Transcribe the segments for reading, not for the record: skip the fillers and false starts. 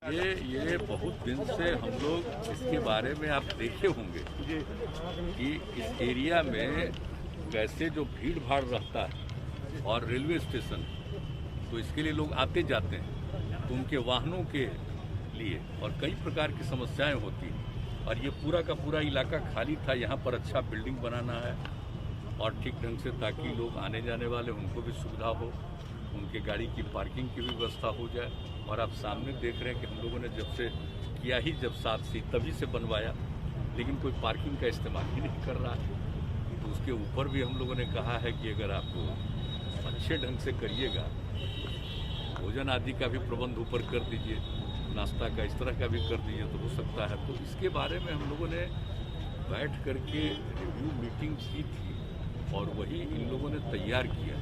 ये बहुत दिन से हम लोग इसके बारे में आप देखे होंगे कि इस एरिया में कैसे जो भीड़ भाड़ रहता है और रेलवे स्टेशन, तो इसके लिए लोग आते जाते हैं, तो उनके वाहनों के लिए और कई प्रकार की समस्याएं होती हैं। और ये पूरा का पूरा इलाका खाली था। यहाँ पर अच्छा बिल्डिंग बनाना है और ठीक ढंग से, ताकि लोग आने जाने वाले उनको भी सुविधा हो, उनके गाड़ी की पार्किंग की भी व्यवस्था हो जाए। और आप सामने देख रहे हैं कि हम लोगों ने जब से किया ही जब 7 से तभी से बनवाया, लेकिन कोई पार्किंग का इस्तेमाल ही नहीं कर रहा है। तो उसके ऊपर भी हम लोगों ने कहा है कि अगर आप अच्छे ढंग से करिएगा, भोजन आदि का भी प्रबंध ऊपर कर दीजिए, नाश्ता का इस तरह का भी कर दीजिए तो हो सकता है। तो इसके बारे में हम लोगों ने बैठ करके रिव्यू मीटिंग की थी और वही इन लोगों ने तैयार किया।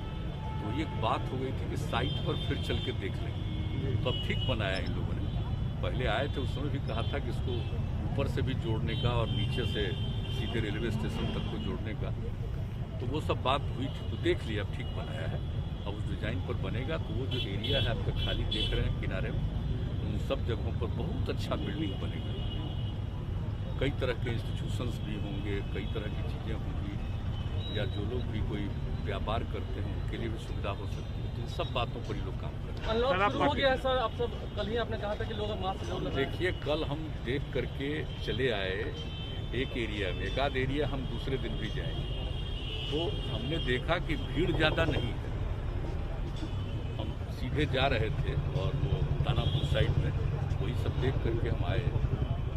तो एक बात हो गई थी कि साइट पर फिर चल के देख लेंगे, तो अब ठीक बनाया इन लोगों ने। पहले आए थे उस समय भी कहा था कि इसको ऊपर से भी जोड़ने का और नीचे से सीधे रेलवे स्टेशन तक को जोड़ने का, तो वो सब बात हुई थी। तो देख लिया, अब ठीक बनाया है। अब उस डिज़ाइन पर बनेगा तो वो जो एरिया है आपका खाली देख रहे हैं किनारे में, उन सब जगहों पर बहुत अच्छा बिल्डिंग बनेगा। कई तरह के इंस्टीट्यूशंस भी होंगे, कई तरह की चीज़ें होंगी, या जो लोग भी कोई व्यापार करते हैं उनके लिए भी सुविधा हो सकती है। तो इन सब बातों पर ही लोग काम कर रहे हैं। हो गया सर, आप सब कल ही आपने कहा था कि लोग मास्क जरूर लगाएं। देखिए, कल हम देख करके चले आए एक एरिया में, एक आध एरिया हम दूसरे दिन भी जाएंगे, तो हमने देखा कि भीड़ ज़्यादा नहीं है। हम सीधे जा रहे थे और वो दानापुर साइड में वही सब देख करके हम आए,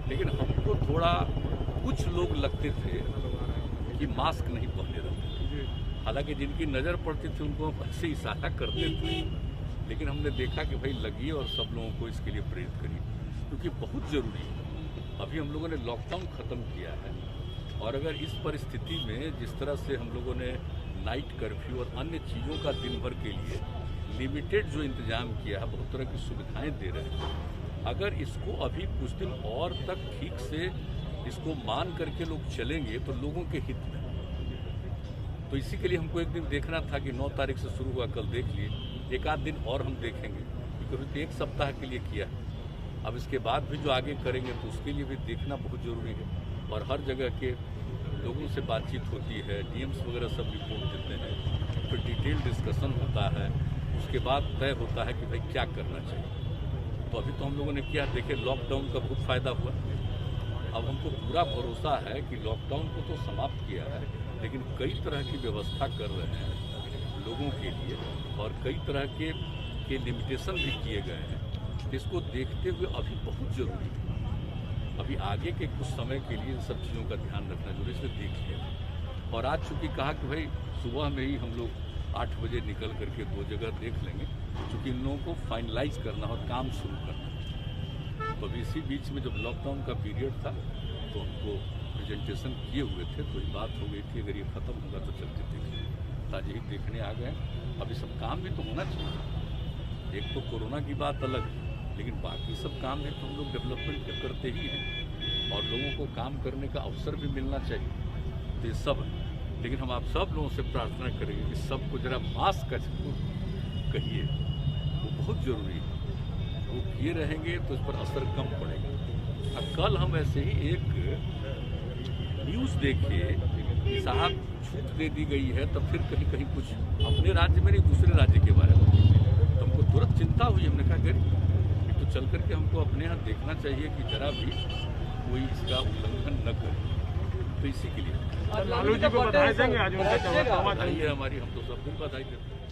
लेकिन हमको थोड़ा कुछ लोग लगते थे कि मास्क नहीं पहने रहते थे। हालांकि जिनकी नज़र पड़ती थी उनको हम ऐसे इशारा करते थे, लेकिन हमने देखा कि भाई लगिए और सब लोगों को इसके लिए प्रेरित करिए, क्योंकि बहुत ज़रूरी है। अभी हम लोगों ने लॉकडाउन ख़त्म किया है और अगर इस परिस्थिति में जिस तरह से हम लोगों ने नाइट कर्फ्यू और अन्य चीज़ों का दिन भर के लिए लिमिटेड जो इंतज़ाम किया है, बहुत तरह की सुविधाएँ दे रहे हैं, अगर इसको अभी कुछ दिन और तक ठीक से इसको मान करके लोग चलेंगे तो लोगों के हित में। तो इसी के लिए हमको एक दिन देखना था कि 9 तारीख से शुरू हुआ, कल देख लिए, एक आध दिन और हम देखेंगे, क्योंकि 1 सप्ताह के लिए किया है। अब इसके बाद भी जो आगे करेंगे तो उसके लिए भी देखना बहुत ज़रूरी है। और हर जगह के लोगों से बातचीत होती है, डीएम्स वगैरह सब रिपोर्ट देते हैं, फिर डिटेल डिस्कशन होता है, उसके बाद तय होता है कि भाई क्या करना चाहिए। तो अभी तो हम लोगों ने किया, देखिए लॉकडाउन का बहुत फ़ायदा हुआ। अब हमको पूरा भरोसा है कि लॉकडाउन को तो समाप्त किया है, लेकिन कई तरह की व्यवस्था कर रहे हैं लोगों के लिए और कई तरह के लिमिटेशन भी किए गए हैं। इसको देखते हुए अभी बहुत ज़रूरी है, अभी आगे के कुछ समय के लिए इन सब चीज़ों का ध्यान रखना जरूरी, इसलिए देख लिया। और आज चूँकि कहा कि भाई सुबह में ही हम लोग 8 बजे निकल करके 2 जगह देख लेंगे, क्योंकि इन लोगों को फाइनलाइज करना और काम शुरू करना। तो अभी इसी बीच में जब लॉकडाउन का पीरियड था तो हमको प्रेजेंटेशन किए हुए थे, तो ये बात हो गई थी अगर ये ख़त्म होगा तो चलते देखिए, ताजे ही देखने आ गए। अभी सब काम भी तो होना चाहिए, एक तो कोरोना की बात अलग है, लेकिन बाकी सब काम भी तो हम लोग डेवलपमेंट करते ही हैं और लोगों को काम करने का अवसर भी मिलना चाहिए। तो ये सब है, लेकिन हम आप सब लोगों से प्रार्थना करेंगे कि सबको जरा मास्क का कहिए, वो बहुत ज़रूरी है। वो किए रहेंगे तो इस पर असर कम पड़ेगा। अब कल हम ऐसे ही एक न्यूज़ देखे कि साहब छूट दे दी गई है, तब फिर कहीं कहीं कुछ अपने राज्य में नहीं दूसरे राज्य के बारे में, तो हमको तुरंत चिंता हुई। हमने कहा कि तो चल करके हमको अपने यहाँ देखना चाहिए कि जरा भी कोई इसका उल्लंघन न करे। तो इसी के लिए लालू जी को बधाई देंगे आज उनका बधाई है हमारी, हम तो सब दिन बधाई देते हैं।